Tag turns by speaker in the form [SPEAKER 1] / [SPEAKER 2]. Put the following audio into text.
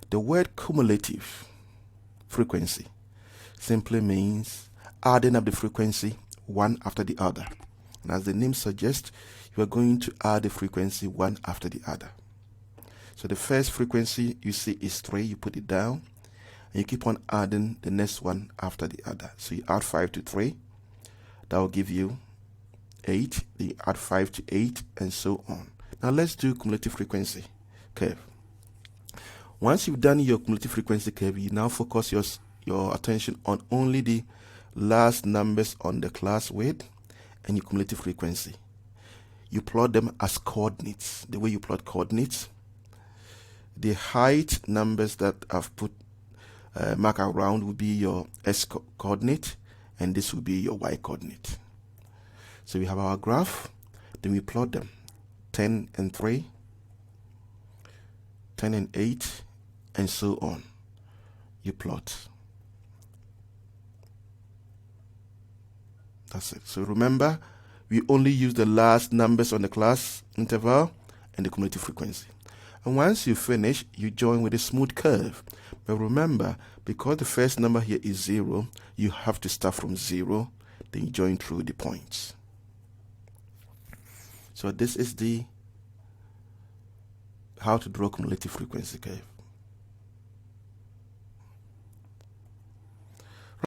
[SPEAKER 1] The word cumulative frequency simply means adding up the frequency one after the other. And as the name suggests, you are going to add the frequency one after the other. So the first frequency you see is 3, you put it down, and you keep on adding the next one after the other. So you add 5 to 3, that will give you 8, then you add 5 to 8, and so on. Now let's do cumulative frequency curve. Once you've done your cumulative frequency curve, you now focus your attention on only the last numbers on the class width and your cumulative frequency. You plot them as coordinates. The way you plot coordinates, the height numbers that I've put mark around will be your x coordinate, and this will be your y coordinate. So we have our graph, then we plot them. 10 and 3, 10 and 8, and so on. You plot. That's it. So remember, we only use the last numbers on the class interval and the cumulative frequency. And once you finish, you join with a smooth curve. But remember, because the first number here is 0, you have to start from 0, then you join through the points. So this is how to draw cumulative frequency curve.